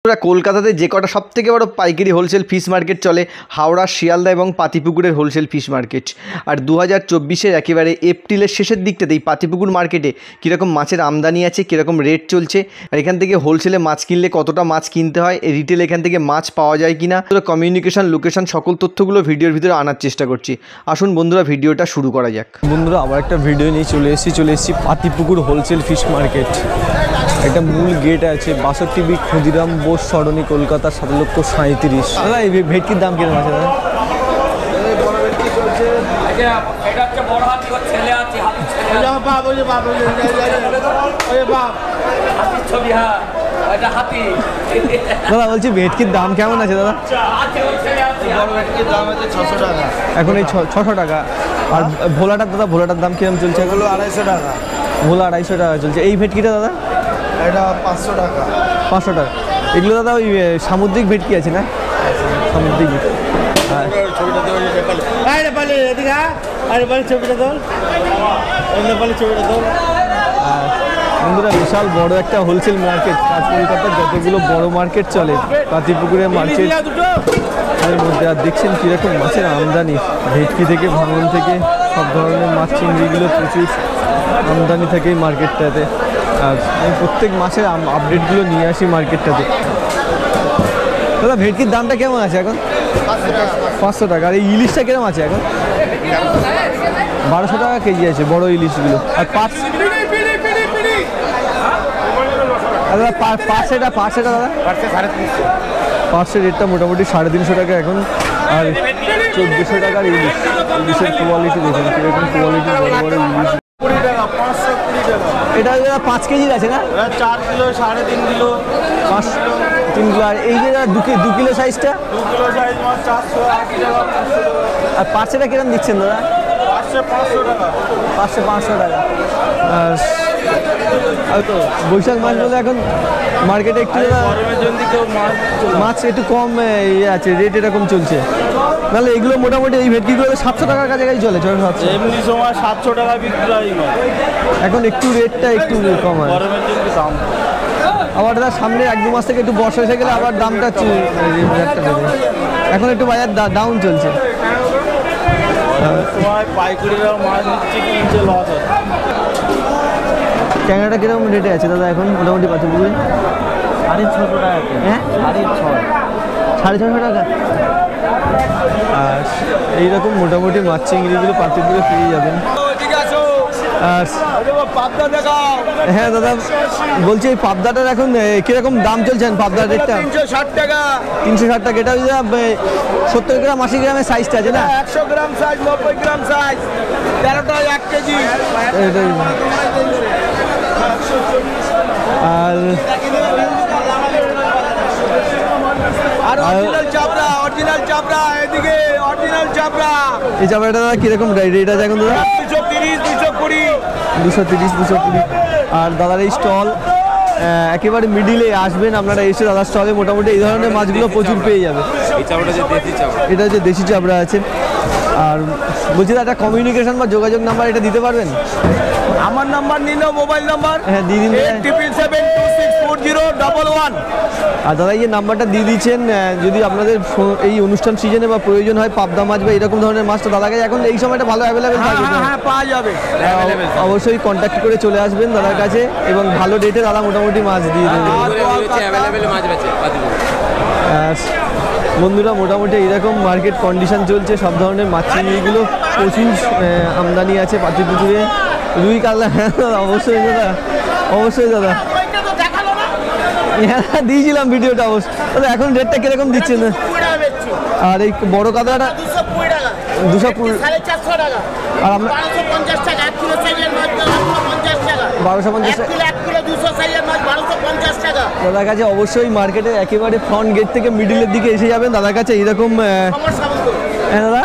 কলকাতাতে যে কটা সবথেকে বড় পাইকারি হোলসেল ফিশ মার্কেট চলে হাওড়া, শিয়ালদা এবং পাতিপুকুরের হোলসেল ফিশ মার্কেট। আর 2024-এর একেবারে এপ্রিলের শেষের দিকটাতেই পাতিপুকুর মার্কেটে কীরকম মাছের আমদানি আছে, কীরকম রেট চলছে, আর এখান থেকে হোলসেলে মাছ কিনলে কতটা মাছ কিনতে হয়, রিটেল এখান থেকে মাছ পাওয়া যায় কিনা, কমিউনিকেশন, লোকেশন, সকল তথ্যগুলো ভিডিওর ভিতরে আনার চেষ্টা করছি। আসুন বন্ধুরা, ভিডিওটা শুরু করা যাক। বন্ধুরা, আবার একটা ভিডিও নিয়ে চলে এসেছি পাতিপুকুর হোলসেল ফিশ মার্কেট। একটা মূল গেট আছে 62B ক্ষুদিরাম বোস সরণি, কলকাতা 7,37,000। দাদা এই ভেটকির দাম কিরকম আছে দাদা? দাদা বলছি ভেটকির দাম কেমন আছে দাদা? এখন এই 600 টাকা। আর ভোলাটার দাদা, ভোলাটার দাম কিরকম চলছে? এগুলো 250 টাকা। ভোলা 250 টাকা চলছে। এই ভেটকিটা দাদা? এটা 500 টাকা। 500 টাকা। এগুলো দাদা ওই সামুদ্রিক ভেটকি আছে না? সামুদ্রিক বন্ধুরা, বিশাল বড় একটা হোলসেল মার্কেট। কলকাতার যতগুলো বড় মার্কেট চলে পাতিপুকুরের মার্কেট এর মধ্যে। আর দেখছেন কীরকম মাছের আমদানি, ভেটকি থেকে, ভাঙন থেকে সব ধরনের মাছ, চিংড়িগুলো প্রচুর আমদানি থাকে এই মার্কেটটাতে। আর আমি প্রত্যেক মাসের আপডেটগুলো নিয়ে আসি মার্কেটটাতে। দাদা ভেটকির দামটা কেমন আছে এখন? 500 টাকা। আর এই ইলিশটা কিরকম আছে এখন? 1200 টাকা কেজি আছে বড় ইলিশগুলো। আর দাদা পার্সেটা দাদা? 500 রেটটা মোটামুটি 350 টাকা এখন। আর 1400 টাকার ইলিশ। ইলিশের কোয়ালিটি দেখুন কীরকম কোয়ালিটি, বড় বড় ইলিশ। এটা 5 কেজির আছে না? 4 কিলো, 3.5 কিলো, 3 কিলো। আর এই যে 2 কিলো সাইজটা? 2 কিলো সাইজ মাছ 480 টাকা। আর পার্সেটা কিরকম দিচ্ছেন দাদা? 500 টাকা। 500 টাকা। আর তো বৈশাখ মাস বলে এখন মার্কেটে একটু মাছ একটু কম আছে, রেট এরকম চলছে। নাহলে এগুলো মোটামুটি এই ভেটকিগুলো 700 টাকার কাছাকাছি চলে। 700 এমনি সময় 700 টাকা বিক্রি হয়। এখন একটু রেটটা একটু কম হয়। আবার দাদা সামনে 1-2 মাস থেকে একটু বর্ষা এসে গেলে আবার দামটা এখন একটু বাজার ডাউন চলছে। পাইকারিরা মাছ নিচ্ছে, কিনছে, লস হচ্ছে। ট্যাংরাটা কিরকম রেটে আছে দাদা এখন মোটামুটি পাতিপুকুরে? 650 টাকা। হ্যাঁ, 650 টাকা। আর এইরকম মোটামুটি মাছ চিংড়িগুলো পাতিপুকুরে পেয়ে যাবেন। আর হ্যাঁ দাদা বলছি এই পাবদাটার এখন কিরকম দাম চলছেন? পাবদার রেটটা 360 টাকা। 360 টাকা। এটা 70 গ্রাম 80 গ্রামের সাইজটা আছে না? 100 গ্রাম সাইজ, 90 গ্রাম সাইজ, 13টা 1 কেজি। আর অরিজিনাল চাপড়া, এদিকে অরিজিনাল চাপড়া। এই চাপড়াটা দাদা কিরকম রেট আছে এখন দাদা? 230, 220। 230, 220। আর দাদার এই স্টল একেবারে মিডিলে আসবেন আপনারা, এসে দাদার স্টলে মোটামুটি এই ধরনের মাছগুলো প্রচুর পেয়ে যাবে। এটা হচ্ছে দেশি চাপড়া আছে। আর বলছি দাদা একটা কমিউনিকেশন বা যোগাযোগ নাম্বার এটা দিতে পারবেন? আমার নাম্বার নিল, মোবাইল নাম্বার। হ্যাঁ দিয়ে দিন। 8777264011। আর দাদা এই নাম্বারটা দিয়ে দিচ্ছেন, যদি আপনাদের এই অনুষ্ঠান সিজনে বা প্রয়োজন হয় পাবদা মাছ বা এরকম ধরনের মাছটা দাদাকে এখন এই সময়টা ভালো অ্যাভেলেবেল থাকবে। হ্যাঁ পাওয়া যাবে। অবশ্যই কন্ট্যাক্ট করে চলে আসবেন দাদার কাছে এবং ভালো রেটে দাদা মোটামুটি মাছ দিয়ে দেবেন। বন্ধুরা মোটামুটি এইরকম মার্কেট কন্ডিশন চলছে। সব ধরনের মাছ চিংড়িগুলো প্রচুর আমদানি আছে পাতিপুকুরে। রুই কাতলা, হ্যাঁ দাদা অবশ্যই দাদা, অবশ্যই দাদা। হ্যাঁ দিয়েছিলাম ভিডিওটা অবশ্যই দাদা। এখন রেটটা কিরকম দিচ্ছেন? আর এই বড় কাতলাটা 250 টাকা। আর আপনার 1250 টাকা। 1 কিলো সাইজের মাছ 1250 টাকা। 1250 টাকা। 1 কিলো 200 সাইজের মাছ 1250 টাকা। দাদার কাছে অবশ্যই মার্কেটের একেবারে ফ্রন্ট গেট থেকে মিডিলের দিকে এসে যাবেন দাদার কাছে। এইরকম হ্যাঁ দাদা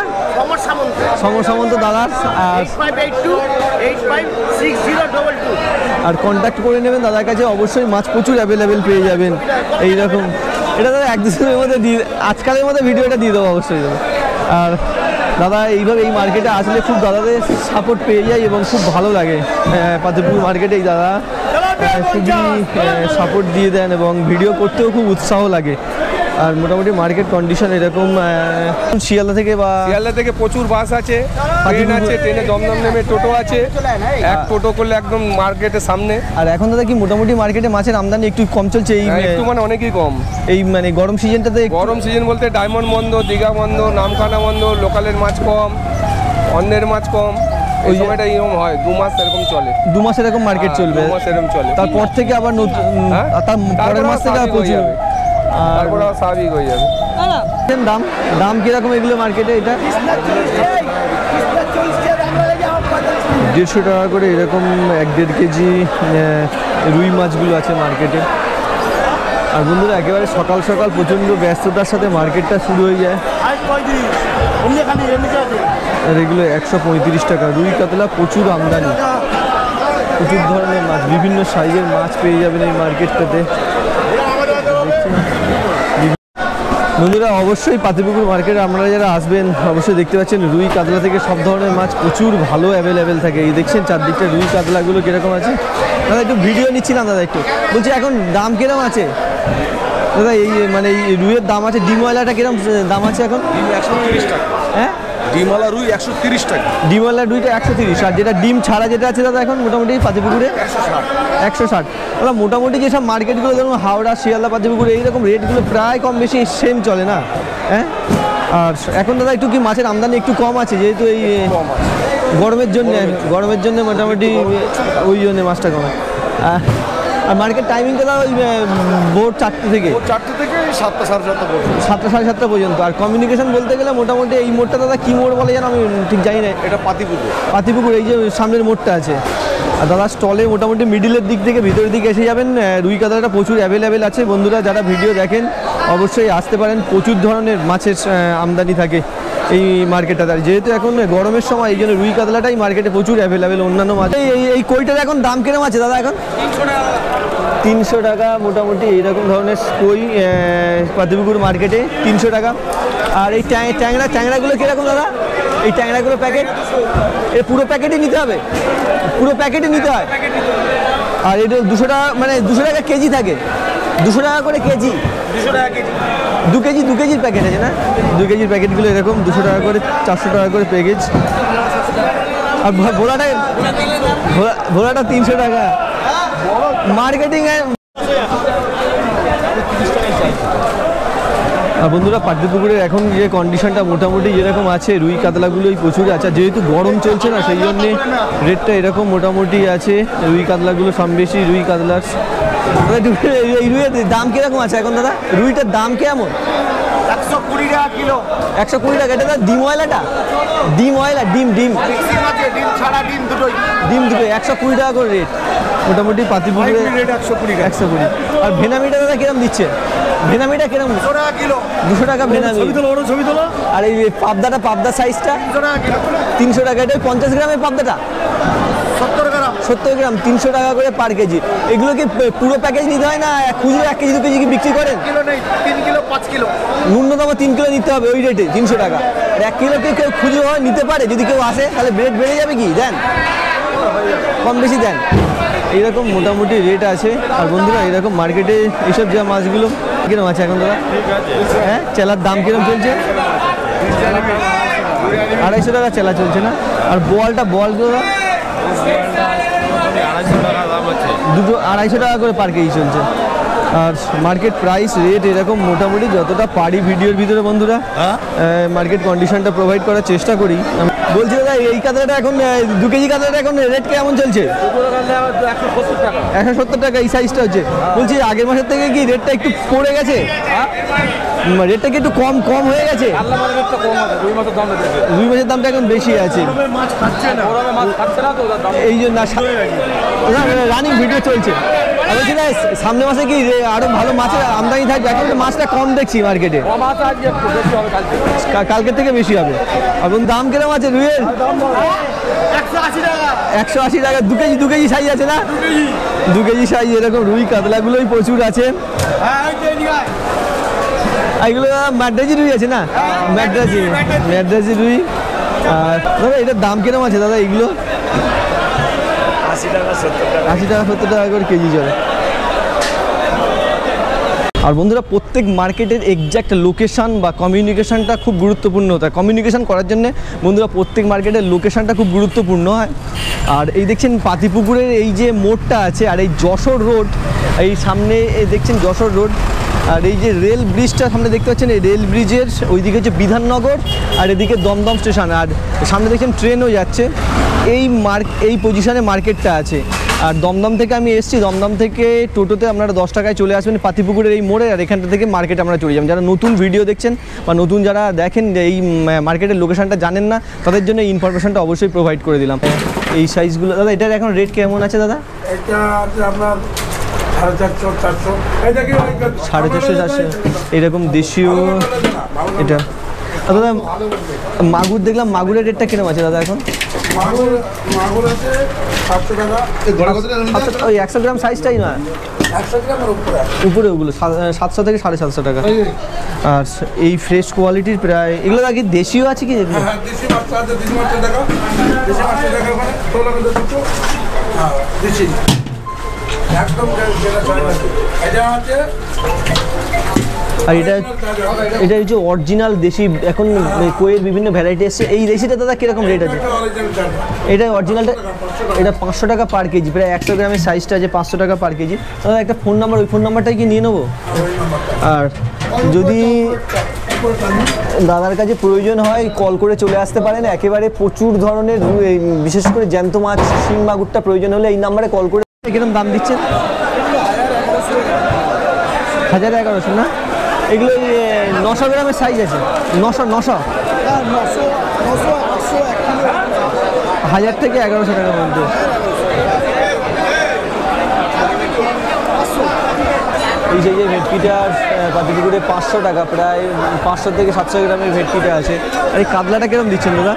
সমর সামন্ত দাদার। আর 8582856022। আর কন্ট্যাক্ট করে নেবেন দাদার কাছে, অবশ্যই মাছ প্রচুর অ্যাভেলেবেল পেয়ে যাবেন। এইরকম এটা দাদা 1-2 দিনের মধ্যে আজকালের মধ্যে ভিডিওটা দিয়ে দেবো অবশ্যই দাদা। আর দাদা এইভাবে এই মার্কেটে আসলে খুব দাদাদের সাপোর্ট পেয়ে যায় এবং খুব ভালো লাগে পাতিপুকুর মার্কেটে এই দাদা খুবই সাপোর্ট দিয়ে দেন এবং ভিডিও করতেও খুব উৎসাহ লাগে। আর মোটামুটি মার্কেট কন্ডিশন এরকম। শিয়ালদা থেকে শিয়ালদা থেকে প্রচুর বাস আছে, ট্রেন আছে, ট্রেনে দমদম নেমে টোটো আছে, এক টোটো করলে একদম মার্কেটের সামনে। আর এখন দাদা কি মোটামুটি মার্কেটে মাছের আমদানি একটু কম চলছে এই একটু মানে অনেকই কম এই মানে গরম সিজনটাতে? গরম সিজন বলতে ডায়মন্ড বন্ধ, দীঘা বন্ধ, নামখানা বন্ধ, লোকালের মাছ কম, অন্যের মাছ কম। ওই সময়টা এরকম হয়, 2 মাস এরকম চলে। 2 মাস এরকম মার্কেট চলবে, 2 মাস এরকম চলে। তারপর থেকে আবার নতুন তার পরের মাস থেকে প্রচুর, তারপর স্বাভাবিক হয়ে যাবে। দাম দাম কিরকম এগুলো মার্কেটে? এটা 150 টাকা করে এরকম 1-1.5 কেজি রুই মাছগুলো আছে মার্কেটে। আর বন্ধুরা একেবারে সকাল সকাল প্রচণ্ড ব্যস্ততার সাথে মার্কেটটা শুরু হয়ে যায়। আর এগুলো 135 টাকা। রুই কাতলা প্রচুর আমদানি, প্রচুর ধরনের মাছ, বিভিন্ন সাইজের মাছ পেয়ে যাবেন এই মার্কেটটাতে। বন্ধুরা অবশ্যই পাতিপুকুর মার্কেটে আপনারা যারা আসবেন অবশ্যই দেখতে পাচ্ছেন রুই কাতলা থেকে সব ধরনের মাছ প্রচুর ভালো অ্যাভেলেবেল থাকে। এই দেখছেন চারদিকটা রুই কাতলাগুলো কীরকম আছে। দাদা একটু ভিডিও নিচ্ছিলাম দাদা, একটু বলছি এখন দাম কিরম আছে দাদা? এই মানে এই রুইয়ের দাম আছে, ডিমওয়ালাটা কিরম দাম আছে এখন? 130 টাকা। হ্যাঁ, ডিমওয়ালা রুই 130 টাকা। ডিমওয়ালা রুইটা 130। আর যেটা ডিম ছাড়া যেটা আছে দাদা এখন মোটামুটি পাতিপুকুরে 160। দাদা মোটামুটি যেসব মার্কেটগুলো ধরুন হাওড়া, শিয়ালদা, পাতিপুকুর এইরকম রেটগুলো প্রায় কম বেশি সেম চলে না? হ্যাঁ। আর এখন দাদা একটু কি মাছের আমদানি একটু কম আছে যেহেতু এই গরমের জন্য মোটামুটি ওই জন্য মাছটা কম। আর মার্কেট টাইমিংটা দাদা ওই ভোর 4টে থেকে 7টা সাড়ে 7টা পর্যন্ত। 7টা সাড়ে 7টা পর্যন্ত। আর কমিউনিকেশন বলতে গেলে মোটামুটি এই মোড়টা দাদা কী মোড় বলে জানো? আমি ঠিক জানি না। এটা পাতিপুকুর এই যে সামনের মোড়টা আছে। আর দাদা স্টলে মোটামুটি মিডিলের দিক থেকে ভিতরের দিকে এসে যাবেন। রুই কাতলাটা প্রচুর অ্যাভেলেবেল আছে। বন্ধুরা যারা ভিডিও দেখেন অবশ্যই আসতে পারেন, প্রচুর ধরনের মাছের আমদানি থাকে এই মার্কেটটাতে। আর যেহেতু এখন গরমের সময় এই জন্য রুই কাতলাটাই মার্কেটে প্রচুর অ্যাভেলেবেল। অন্যান্য মাছ এই কইটার এখন দাম কিরম আছে দাদা? এখন 300 টাকা মোটামুটি এইরকম ধরনের কই পাতিপুকুর মার্কেটে 300 টাকা। আর এই ট্যাংরাগুলো কীরকম দাদা? এই ট্যাংরাগুলো প্যাকেট, এর পুরো প্যাকেটই নিতে হবে? পুরো প্যাকেটই নিতে হয়। আর এটা 200 টাকা, মানে 200 টাকা কেজি থাকে, 200 টাকা করে কেজি। 2 কেজির প্যাকেট আছে না? 2 কেজির প্যাকেটগুলো এরকম 200 টাকা করে, 400 টাকা করে প্যাকেজ। আর ভোলাটা 300 টাকা মার্কেটিং। আর বন্ধুরা পাতিপুকুরের এখন যে কন্ডিশনটা মোটামুটি যেরকম আছে রুই কাতলাগুলোই প্রচুর আছে। যেহেতু গরম চলছে না সেই জন্যে রেটটা এরকম মোটামুটি আছে। রুই কাতলাগুলো সব বেশি রুই কাতলার। এই রুইয়ের দাম কীরকম আছে এখন দাদা? রুইটার দাম কেমন? 120 টাকা কিলো। 120 টাকা। এটা দাদা ডিম অয়েলাটা? ডিম ছাড়া ডিম দুটোই। 120 টাকা করে রেট মোটামুটি পাতিপুকুরে। 120। আর ভেনামিটা দাদা কিরম দিচ্ছে? ভেনামিটা কিরম? 200 টাকা কিলো। 200 টাকা ভেনামি। ছবি তোলো। আর এই পাবদা সাইজটা 300 টাকা কিলো। 300 টাকা। এটা 50 গ্রামের পাবদাটা 70 গ্রাম 300 টাকা করে পার কেজি। এগুলো কি পুরো প্যাকেজ নিতে হয় না খুচরো 1 কেজি 2 কেজি কি বিক্রি করেন? কিলো নেই, 3 কিলো 5 কিলো। ন্যূনতম 3 কিলো নিতে হবে ওই রেটে 300 টাকা। আর 1 কিলো কি কেউ খুচরো হয় নিতে পারে? যদি কেউ আসে তাহলে রেট বেড়ে যাবে কি? দেন কম বেশি দেন, এইরকম মোটামুটি রেট আছে। আর বন্ধুরা এরকম মার্কেটে এইসব যা মাছগুলো কিরকম আছে এখন দাদা? হ্যাঁ, চেলার দাম কিরকম চলছে? 250 টাকা চেলা চলছে না? আর বলগুলো দুটো 250 টাকা করে পার কেজি চলছে। আর মার্কেট প্রাইস রেট এরকম মোটামুটি যতটা পারি ভিডিওর ভিতরে বন্ধুরা মার্কেট কন্ডিশনটা প্রোভাইড করার চেষ্টা করি। বলছি দাদা এই কাতলাটা এখন 2 কেজি কাতলাটা এখন রেট কেমন চলছে? 170 টাকা এই সাইজটা হচ্ছে। বলছি আগের মাসের থেকে কি রেটটা একটু পড়ে গেছে? রেটটা কি একটু কম হয়ে গেছে? রুই মাছের দামটা এখন বেশি আছে এই জন্য। রানিং ভিডিও চলছে। বলছি না সামনে মাসে কি আরো ভালো মাছের আমদানি থাকবে? এখন তো মাছটা কম দেখছি মার্কেটে, কালকের থেকে বেশি হবে। এখন দাম কিরকম আছে রুইয়ের? 180 টাকা। 2 কেজি সাইজ আছে না? 2 কেজি সাইজ এরকম রুই কাতলাগুলোই প্রচুর আছে। এগুলো ম্যাড্রাজি রুই আছে না? ম্যাড্রাজি রুই। আর দাদা এটার দাম কিরকম আছে দাদা? এইগুলো 80 টাকা 70 টাকা 80 টাকা 70 টাকা করে কেজি চলে। আর বন্ধুরা প্রত্যেক মার্কেটের এক্স্যাক্ট লোকেশান বা কমিউনিকেশানটা খুব গুরুত্বপূর্ণ হতো। কমিউনিকেশান করার জন্য বন্ধুরা প্রত্যেক মার্কেটের লোকেশানটা খুব গুরুত্বপূর্ণ হয়। আর এই দেখছেন পাতিপুকুরের এই যে মোড়টা আছে, আর এই যশোর রোড, এই সামনে দেখছেন যশোর রোড, আর এই যে রেল ব্রিজটা সামনে দেখতে পাচ্ছেন, এই রেল ব্রিজের ওইদিকে হচ্ছে বিধাননগর, আর এদিকে দমদম স্টেশন, আর সামনে দেখছেন ট্রেনও যাচ্ছে। এই পজিশনে মার্কেটটা আছে। আর দমদম থেকে আমি এসেছি, দমদম থেকে টোটোতে আপনারা 10 টাকায় চলে আসবেন পাতিপুকুরের এই মোড়ে, আর এখানটা থেকে মার্কেটে আমরা চলে যাবেন। যারা নতুন ভিডিও দেখছেন বা নতুন যারা দেখেন এই মার্কেটের লোকেশনটা জানেন না, তাদের জন্য এই ইনফরমেশনটা অবশ্যই প্রোভাইড করে দিলাম। এই সাইজগুলো দাদা, এটার এখন রেট কেমন আছে দাদা? এটা আছে আপনার 450 400, এটা কি 450 400 এরকম দেশীয় এটা। দাদা মাগুর দেখলাম, মাগুরের রেটটা কিরকম আছে দাদা এখন? মাগুর আছে 700 টাকা। ওই 100 গ্রাম সাইজটাই না, 100 গ্রামের উপরে উপরে ওগুলো 700 থেকে 750 টাকা। আর এই ফ্রেশ কোয়ালিটির প্রায় এগুলো আগে দেশীয় আছে কি? হ্যাঁ, দেশি মাছ আছে, দেশি মাছের টাকা, দেশি মাছের টাকা মানে 16 টাকা দুটো। হ্যাঁ, দেশি একদম যেটা চলে আছে এটা আছে। আর এটা হচ্ছে অরিজিনাল দেশি, এখন কোয়ের বিভিন্ন ভ্যারাইটি এসছে। এই দেশিটা দাদা কীরকম রেট আছে? এটা অরিজিনালটা এটা 500 টাকা পার কেজি, প্রায় 100 গ্রামের সাইজটা আছে 500 টাকা পার কেজি। দাদা একটা ফোন নাম্বার, ওই ফোন নাম্বারটাই কি নিয়ে নেবো? আর যদি দাদার কাছে প্রয়োজন হয় কল করে চলে আসতে পারেন। একেবারে প্রচুর ধরনের বিশেষ করে জ্যান্ত মাছ, শিং মাগুরটা প্রয়োজন হলে এই নাম্বারে কল করে। কিরকম দাম দিচ্ছেন? 1100 না? এগুলো 900 গ্রামের সাইজ আছে। 900 1000 থেকে 1100 টাকার মধ্যে। এই যে ভেটকিটার পাতিপুকুরে 500 টাকা, প্রায় 500 থেকে 700 গ্রামের ভেটকিটা আছে। আর এই কাতলাটা কিরকম দিচ্ছেন দাদা?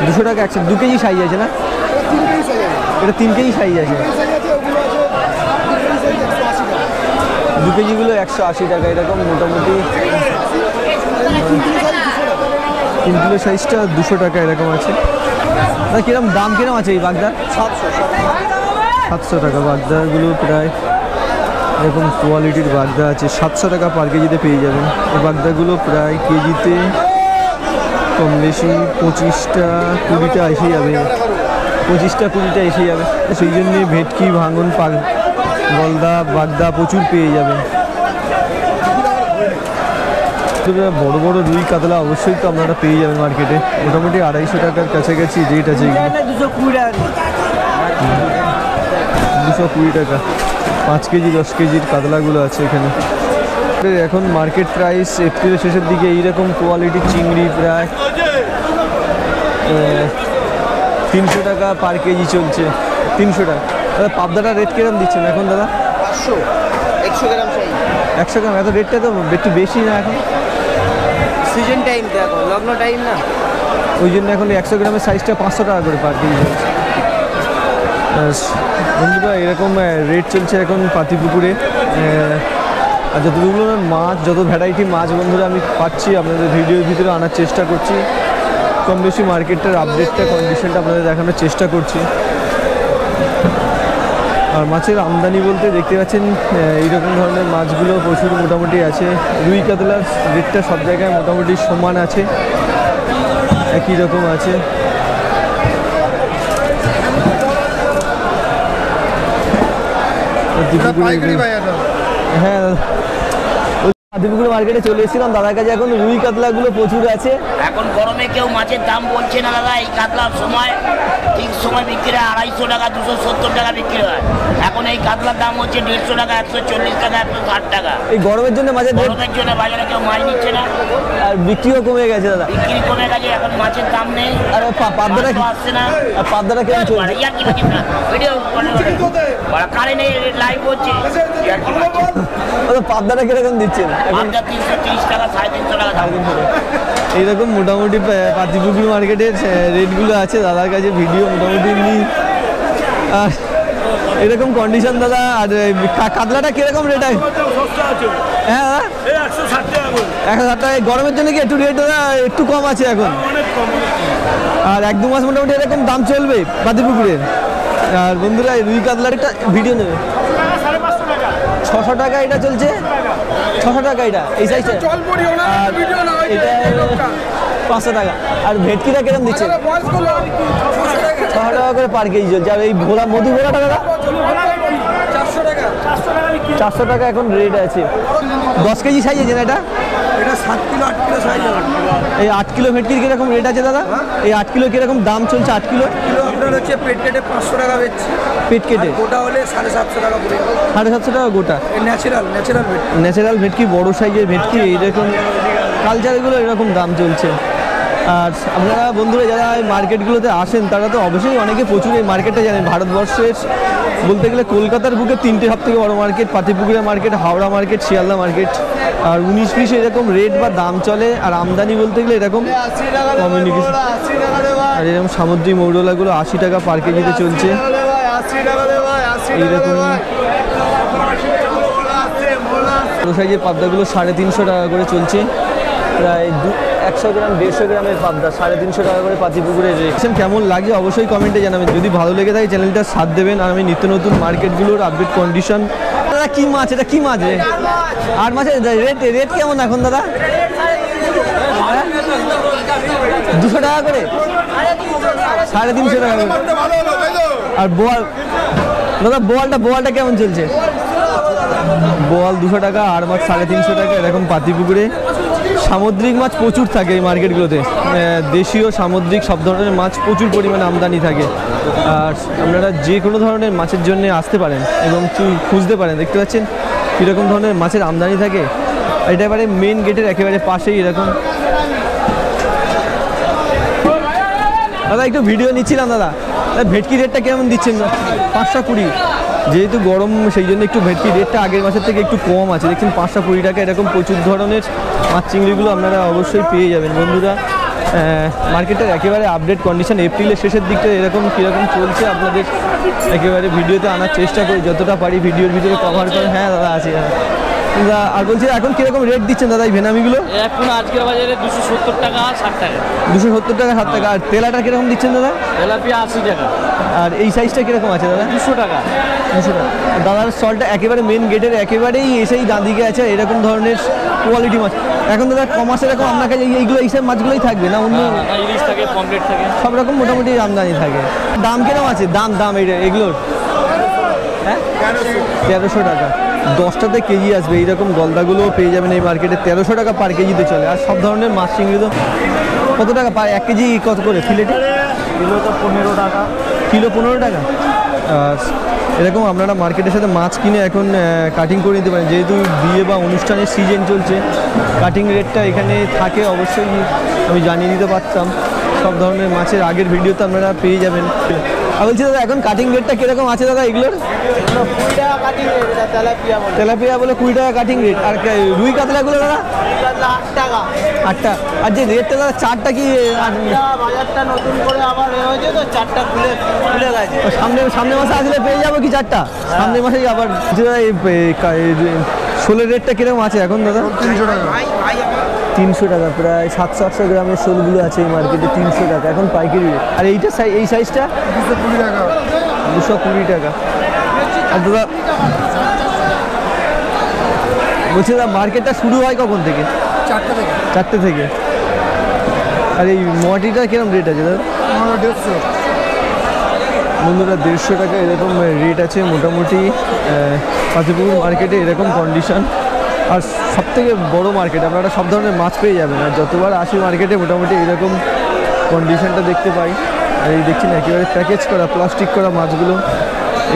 200 টাকা 2 কেজি সাইজ আছে না? এটা 3 কেজি সাইজ আছে। 2 কেজিগুলো 180 টাকা এরকম মোটামুটি। 3 কিলো সাইজটা 200 টাকা এরকম আছে। কিরকম দাম কিরকম আছে এই বাগদা? 700 টাকা। বাগদাগুলো প্রায় এরকম কোয়ালিটির বাগদা আছে, 700 টাকা পার কেজিতে পেয়ে যাবেন। এই বাগদাগুলো প্রায় কেজিতে কম বেশি 25টা 20টা এসে যাবে, 25টা 20টা এসে যাবে। সেই জন্যে ভেটকি, ভাঙন, গলদা, বাগদা প্রচুর পেয়ে যাবেন। বড় বড় রুই কাতলা অবশ্যই তো আপনারা পেয়ে যাবেন মার্কেটে, মোটামুটি 250 টাকার কাছাকাছি রেট আছে। 220 টাকা 5 কেজি 10 কেজির কাতলাগুলো আছে এখানে। এখন মার্কেট প্রাইস এপ্রিলের শেষের দিকে এইরকম কোয়ালিটির চিংড়ি প্রায় 300 টাকা পার কেজি চলছে। 300 টাকা। দাদা পাবদাটা রেট কিরকম দিচ্ছেন এখন দাদা? 500 100 গ্রাম সাইজ। 100 গ্রাম, এত রেটটা তো একটু বেশি না এখন? সিজন টাইম তো এখন, লগ্ন টাইম না, ওই জন্য এখন 100 গ্রামের সাইজটা 500 টাকা করে পার কেজি চলছে। বন্ধুরা এরকম রেট চলছে এখন পাতিপুকুরে। আর যতগুলো মাছ, যত ভ্যারাইটি মাছ বন্ধুরা আমি পাচ্ছি আপনাদের ভিডিওর ভিতরে আনার চেষ্টা করছি। কম বেশি মার্কেটটার আপডেটটা, কন্ডিশনটা আপনাদের দেখানোর চেষ্টা করছি। আর মাছের আমদানি বলতে দেখতে পাচ্ছেন এইরকম ধরনের মাছগুলো প্রচুর মোটামুটি আছে। রুই কাতলার রেটটা সব জায়গায় মোটামুটি সমান আছে, একই রকম আছে। হ্যাঁ, পাতিপুকুর মার্কেটে চলে এসেছিলাম দাদার কাছে। এখন রুই কাতলাগুলো প্রচুর আছে। এখন গরমে কেউ মাছের দাম বলছে না দাদা। এই কাতলার সময় ঠিক সময় বিক্রি হয় 250 টাকা 270 টাকা বিক্রি হয়। এখন এই কাতলার দাম হচ্ছে 150 টাকা 140 টাকা 160 টাকা। এই গরমের জন্য মাছের গরমের জন্য বাজারে কেউ মাছ নিচ্ছে না, আর বিক্রিও কমে গেছে দাদা। বিক্রি কমে গেছে, এখন মাছের দাম নেই। আর পাবদাটা আসছে না। আর পাবদাটা কেমন চলছে? ভিডিও কারেন্ট লাইভ হচ্ছে। পাবদাটা কিরকম দিচ্ছেন? 330 টাকা 350 টাকা দাম। এইরকম মোটামুটি পাতিপুকুর মার্কেটের রেটগুলো আছে দাদার কাছে। ভিডিও মোটামুটি নিই। আর এরকম কন্ডিশন দাদা। আর কাতলাটা কিরকম রেট আছে? হ্যাঁ 160 টাকা। 1000 টাকা গরমের জন্য কি একটু রেট একটু কম আছে এখন, আর 1-2 মাস মোটামুটি এরকম দাম চলবে পাতিপুকুরের। আর বন্ধুরা রুই কাতলার একটা ভিডিও নেবে 600 টাকা এটা চলছে, 600 টাকা এটা এই সাইজটা, আর এটা 500 টাকা। আর ভেটকিটা কিরকম দিচ্ছে? 600 টাকা করে পার কেজি চলছে। আর এই ভোলা মধু ভোলাটা দাদা 400 টাকা এখন রেট আছে। 10 কেজি সাইজ আছে না এটা? এটা 7 কিলো 8 কিলো সাইজ। এই 8 কিলো ভেটকির কিরকম রেট আছে দাদা? এই 8 কিলো কিরকম দাম চলছে? 8 কিলো আপনার হচ্ছে পেট কেটে 500 টাকা বেচছে, পেট কেটে গোটা হলে 750 টাকা পড়ে যাবে। 750 টাকা গোটা। ন্যাচারাল ভেট। ন্যাচারাল ভেটকি, বড় সাইজের ভেটকি, এইরকম কালচারগুলো এরকম দাম চলছে। আর আপনারা বন্ধুরা যারা এই মার্কেটগুলোতে আসেন তারা তো অবশ্যই অনেকে প্রচুর এই মার্কেটটা জানেন। ভারতবর্ষের বলতে গেলে কলকাতার বুকে 3টে সবথেকে বড় মার্কেট, পাতিপুকুরের market, Howrah market, Sealdah market. আর 19-20 এরকম রেট বা দাম চলে। আর আমদানি বলতে গেলে এরকম কমিউনিকেশন। আর এরকম সামুদ্রিক মৌরলাগুলো 80 টাকা পার কেজিতে চলছে। এইরকম বড় সাইজের পাবদাগুলো 350 টাকা করে চলছে। প্রায় 100 গ্রাম 150 গ্রামের পাবদা 350 টাকা করে পাতিপুকুরের রেট। কেমন লাগে অবশ্যই কমেন্টে জানাবেন। যদি ভালো লেগে থাকে চ্যানেলটা সাথ দেবেন। আর আমি নিত্য নতুন মার্কেটগুলোর আপডেট কন্ডিশন। দাদা কি মাছ এটা? কি মাছ? আর মাছের রেট কেমন এখন দাদা? 200 টাকা করে, 350 টাকা করে। আর বোয়াল দাদা, বোয়ালটা কেমন চলছে? বোয়াল 200 টাকা, আর মাছ 350 টাকা এরকম পাতিপুকুরে। সামুদ্রিক মাছ প্রচুর থাকে এই মার্কেটগুলোতে, দেশীয় সামুদ্রিক সব ধরনের মাছ প্রচুর পরিমাণে আমদানি থাকে। আর আপনারা যে কোনো ধরনের মাছের জন্য আসতে পারেন এবং খুঁজতে পারেন। দেখতে পাচ্ছেন কীরকম ধরনের মাছের আমদানি থাকে। এটা এবারে মেন গেটের একেবারে পাশেই এরকম। দাদা একটু ভিডিও নিচ্ছিলাম দাদা। ভেটকি রেটটা কেমন দিচ্ছেন? 520। যেহেতু গরম সেই জন্য একটু ভেটকি রেটটা আগের মাসের থেকে একটু কম আছে। দেখছেন 520 টাকা এরকম প্রচুর ধরনের মাছ চিংড়িগুলো আপনারা অবশ্যই পেয়ে যাবেন বন্ধুরা। মার্কেটের একেবারে আপডেট কন্ডিশন এপ্রিলের শেষের দিকটা এরকম কীরকম চলছে আপনাদের একেবারে ভিডিওতে আনার চেষ্টা করি যতটা পারি, ভিডিওর ভিতরে কভার করে। হ্যাঁ দাদা আছে। আর বলছি এখন কিরকম রেট দিচ্ছেন দাদা এই ভেনামিগুলো? এখন আজকের বাজারে 270 টাকা 60 টাকা। 270 টাকা 60 টাকা। আর তেলাটা কিরকম দিচ্ছেন দাদা? তেলাপিয়া 80 টাকা। আর এই সাইজটা কিরকম আছে দাদা? 200 টাকা। 200 টাকা। দাদার স্টলটা একেবারে মেন গেটের একেবারেই এসেই ডাঁদিকে আছে এরকম ধরনের কোয়ালিটি মাছ। এখন দাদা কমার্স এরকম আপনার কাছে এইগুলো এইসব মাছগুলোই থাকবে না? অন্য ইলিশ থাকে, পমফ্রেট থাকে, সব রকম মোটামুটি আমদানি থাকে। দাম কিরকম আছে? দাম এগুলোর? হ্যাঁ 1300 টাকা। 10টাতে কেজি আসবে। এইরকম গলদাগুলোও পেয়ে যাবেন এই মার্কেটে। 1300 টাকা পার কেজিতে চলে। আর সব ধরনের মাছ চিংড়ি তো কত টাকা পায়? 1 কেজি কত করে ফিলেটে? কিলো তো 15 টাকা। কিলো 15 টাকা। আর এরকম আপনারা মার্কেটের সাথে মাছ কিনে এখন কাটিং করে নিতে পারেন। যেহেতু বিয়ে বা অনুষ্ঠানের সিজন চলছে, কাটিং রেটটা এখানে থাকে অবশ্যই আমি জানিয়ে দিতে পারতাম। সব ধরনের মাছের আগের ভিডিওতে আপনারা পেয়ে যাবেন। আর বলছি দাদা এখন কাটিং রেটটা কীরকম আছে দাদা এগুলোর? 20 টাকা কাটিং রেট, এটা তেলাপিয়া বলে 20 টাকা কাটিং রেট। আর রুই কাতলাগুলো দাদা? 8 টাকা। 8টা। আর যে রেটটা দাদা চারটা কি? বাজারটা নতুন করে আবার হয়েছে তো, চারটা খুলে গেছে। সামনে মাসে আসলে পেয়ে যাবো কি চারটা? সামনের মাসে আবার শোলের রেটটা কিরকম আছে এখন দাদা? 300 টাকা। 300 টাকা। প্রায় 700-800 গ্রামের শোলগুলো আছে এই মার্কেটে 300 টাকা এখন পাইকারি রেট। আর এইটা এই সাইজটা 220 টাকা। 220 টাকা। আর দাদা বলছি দাদা মার্কেটটা শুরু হয় কখন থেকে? 4টে থেকে। আর এই মোয়াটিটা কিরকম রেট আছে দাদা? 150। বন্ধুরা 150 টাকা এরকম রেট আছে মোটামুটি পাতিপুকুর মার্কেটে এরকম কন্ডিশন। আর সবথেকে বড় মার্কেট, আপনারা সব ধরনের মাছ পেয়ে যাবেন। আর যতবার আসি মার্কেটে মোটামুটি এরকম কন্ডিশনটা দেখতে পাই। আর এই দেখছেন একেবারে প্যাকেজ করা প্লাস্টিক করা মাছগুলো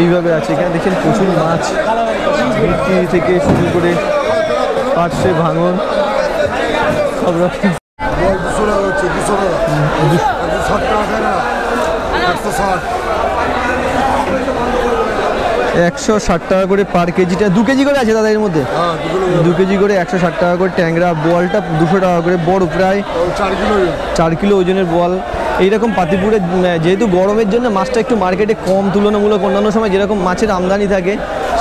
এইভাবে আছে। এখানে দেখছেন প্রচুর মাছ, ভেটকি থেকে শুরু করে পার্শে, ভাঙন সব রকম। 200 টাকা হচ্ছে, 200 টাকা। 60 টাকা খায় না, 160। 160 টাকা করে পার কেজিটা। 2 কেজি করে আছে দাদা এর মধ্যে? হ্যাঁ 2 কেজি করে 160 টাকা করে। ট্যাংরা বোয়ালটা 200 টাকা করে বড়, প্রায় 4 কিলো ওজনের বোয়াল। এইরকম পাতিপুরে যেহেতু গরমের জন্য মাছটা একটু মার্কেটে কম তুলনামূলক অন্যান্য সময় যেরকম মাছের আমদানি থাকে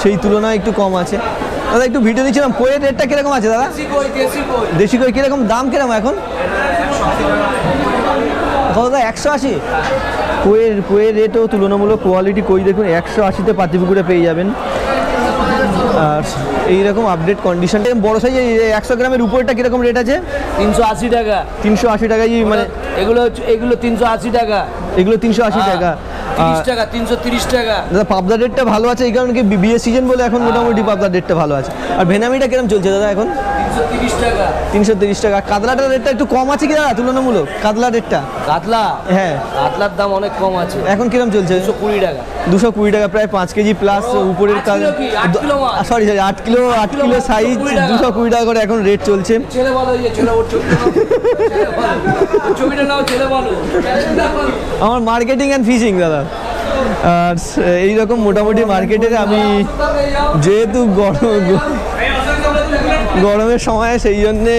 সেই তুলনায় একটু কম আছে। দাদা একটু ভিডিও দিচ্ছিলাম, কইয়ের রেটটা কিরকম আছে দাদা? দেশি কই কিরকম দাম কিরকম এখন? দাদা 180। কইয়ের রেটও তুলনামূলক কোয়ালিটি কই দেখুন 180-তে পাতিপুকুরে পেয়ে যাবেন। আর এইরকম আপডেট কন্ডিশন বড় সাইজ 100 গ্রামের উপরটা কিরকম রেট আছে? 380 টাকা। 380 টাকাই মানে এগুলো 380 টাকা। এগুলো 380 টাকা। 30 টাকা, 330 টাকা। দাদা পাবদার রেটটা ভালো আছে এই কারণে কি বিয়ের সিজন বলে এখন মোটামুটি পাবদার রেটটা ভালো আছে। আর ভেনামিটা কিরকম চলছে দাদা এখন? 330 টাকা। 330 টাকা। কাতলাটার রেটটা একটু কম আছে কি দাদা তুলনামূলক? কাতলা রেটটা? কাতলা? হ্যাঁ, কাতলার দাম অনেক কম আছে। এখন কিরকম চলছে? 220 টাকা। 220 টাকা, প্রায় 5 কেজি প্লাস উপরের কাজ। সরি 8 কিলো সাইজ 220 টাকা করে এখন রেট চলছে। ছেলে বলো, ছেলে ওর ছবিটা নাও, ছেলে বলো। আমার মার্কেটিং অ্যান্ড ফিশিং দাদা। আর এইরকম মোটামুটি মার্কেটের আমি যেহেতু গরমের সময় সেই জন্যে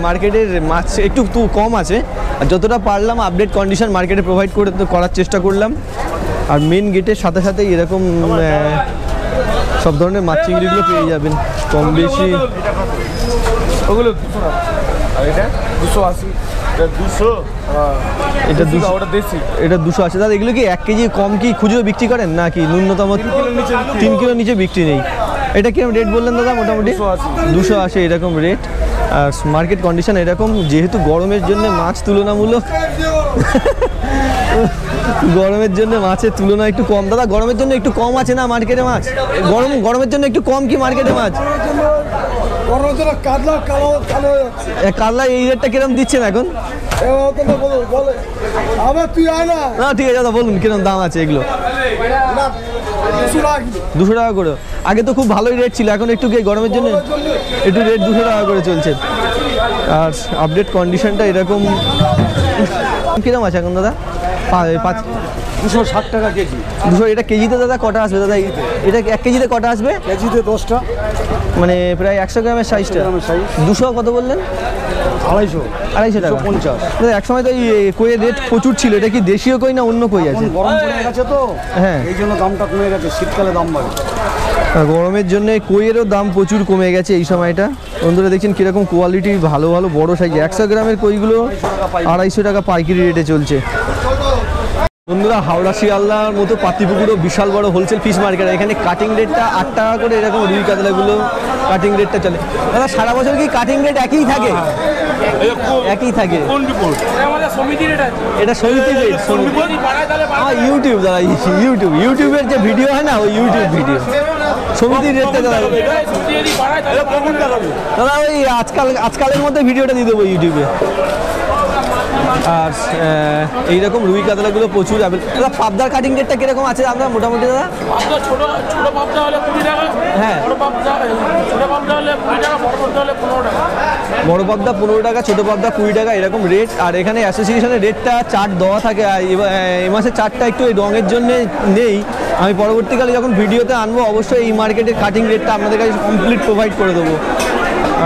মার্কেটের মাছ একটু কম আছে। আর যতটা পারলাম আপডেট কন্ডিশন মার্কেটে প্রোভাইড করার চেষ্টা করলাম। আর মেন গেটের সাথে সাথে এরকম সব ধরনের মাছ চিংড়িগুলো পেয়ে যাবেন কম বেশি। ওগুলো 280, 200, এটা 200, ওটা দেশি। এটা 280 দাদা। এগুলো কি 1 কেজি কম কি খুচরো বিক্রি করেন নাকি ন্যূনতম 3 কিলো নিচে বিক্রি নেই? এটা কিরকম রেট বললেন দাদা? মোটামুটি 280 এরকম রেট। আর মার্কেট কন্ডিশন এরকম, যেহেতু গরমের জন্য মাছ তুলনামূলক গরমের জন্য মাছের তুলনা একটু কম। দাদা গরমের জন্য একটু কম আছে না মার্কেটে মাছ? গরমের জন্য একটু কম কি মার্কেটে মাছ? কাতলা এই রেটটা কিরকম দিচ্ছেন এখন? না ঠিক আছে দাদা, বলুন কিরকম দাম আছে এগুলো? 200 টাকা করে। আগে তো খুব ভালোই রেট ছিল, এখন একটু গরমের জন্য একটু রেট 200 টাকা করে চলছে। আর আপডেট কন্ডিশনটা এরকম। কিরকম আছে এখন দাদা? 260 টাকা কেজি। 200। এটা কেজিতে দাদা কটা আসবে দাদা? এটা 1 কেজিতে কটা আসবে? কেজিতে 10টা, মানে প্রায় 100 গ্রামের সাইজটা। 200 কত বললেন? 250 টাকা। 50। দাদা এক সময় তো এই কইয়ের রেট প্রচুর ছিল, এটা কি দেশীয় কই না অন্য কই আছে? গরম পড়ে গেছে তো, হ্যাঁ এই জন্য দামটা কমে গেছে, শীতকালে দাম বাড়ে। গরমের জন্য কইয়েরও দাম প্রচুর কমে গেছে এই সময়টা। বন্ধুরা দেখছেন কীরকম কোয়ালিটি ভালো ভালো বড় সাইজ 100 গ্রামের কইগুলো 250 টাকা পাইকারি রেটে চলছে। বন্ধুরা হাওড়া শিয়ালদার মতো পাতিপুকুরও বিশাল বড় হোলসেল ফিশ মার্কেট। এখানে কাটিং রেটটা 8 টাকা করে এরকম রুই কাতলাগুলো কাটিং রেটটা চলে। দাদা সারা বছর কি কাটিং রেট একই থাকে? একই থাকে। এটা সমিতি রেট। আমার ইউটিউব দাদা, ইউটিউবের যে ভিডিও হয় না ওই ইউটিউব ভিডিও সমিতির রেটটা দাদা। দাদা ওই আজকালের মধ্যে ভিডিওটা দিয়ে দেবো ইউটিউবে। আর এইরকম রুই কাতলাগুলো প্রচুর। দাদা পাবদার কাটিং রেটটা কিরকম আছে আপনার মোটামুটি দাদা? ছোট পাবদা হলে 20 টাকা। হ্যাঁ, ছোট পাবদা হলে 20 টাকা, বড় পাবদা হলে 15 টাকা। বড় পাবদা 15 টাকা, ছোট পাবদা 20 টাকা এরকম রেট। আর এখানে অ্যাসোসিয়েশনের রেটটা চার্ট দেওয়া থাকে। আর এই মাসে চার্টটা একটু এই রঙের জন্য নেই। আমি পরবর্তীকালে যখন ভিডিওতে আনবো অবশ্যই এই মার্কেটের কাটিং রেটটা আপনাদের কাছে কমপ্লিট প্রোভাইড করে দেবো।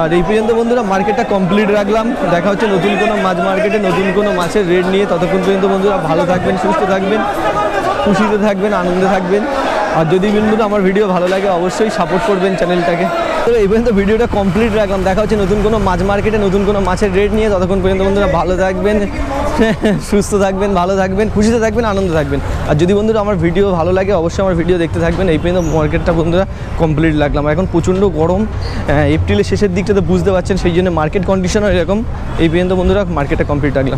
আর এই পর্যন্ত বন্ধুরা মার্কেটটা কমপ্লিট রাখলাম। দেখা হচ্ছে নতুন কোনো মাছ মার্কেটে নতুন কোনো মাছের রেট নিয়ে। ততক্ষণ পর্যন্ত বন্ধুরা ভালো থাকবেন, সুস্থ থাকবেন, খুশিতে থাকবেন, আনন্দে থাকবেন। আর যদি বন্ধুরা আমার ভিডিও ভালো লাগে অবশ্যই সাপোর্ট করবেন চ্যানেলটাকে। তো এই পর্যন্ত ভিডিওটা কমপ্লিট রাখলাম। দেখা হচ্ছে নতুন কোনো মাছ মার্কেটে নতুন কোনো মাছের রেট নিয়ে। ততক্ষণ পর্যন্ত বন্ধুরা ভালো থাকবেন, সুস্থ থাকবেন, ভালো থাকবেন, খুশিতে থাকবেন, আনন্দে থাকবেন। আর যদি বন্ধুরা আমার ভিডিও ভালো লাগে অবশ্যই আমার ভিডিও দেখতে থাকবেন। এই পর্যন্ত মার্কেটটা বন্ধুরা কমপ্লিট রাখলাম। এখন প্রচণ্ড গরম, এপ্রিলের শেষের দিকটাতে বুঝতে পারছেন, সেই জন্য মার্কেট কন্ডিশনও এরকম। এই পর্যন্ত বন্ধুরা মার্কেটটা কমপ্লিট রাখলাম।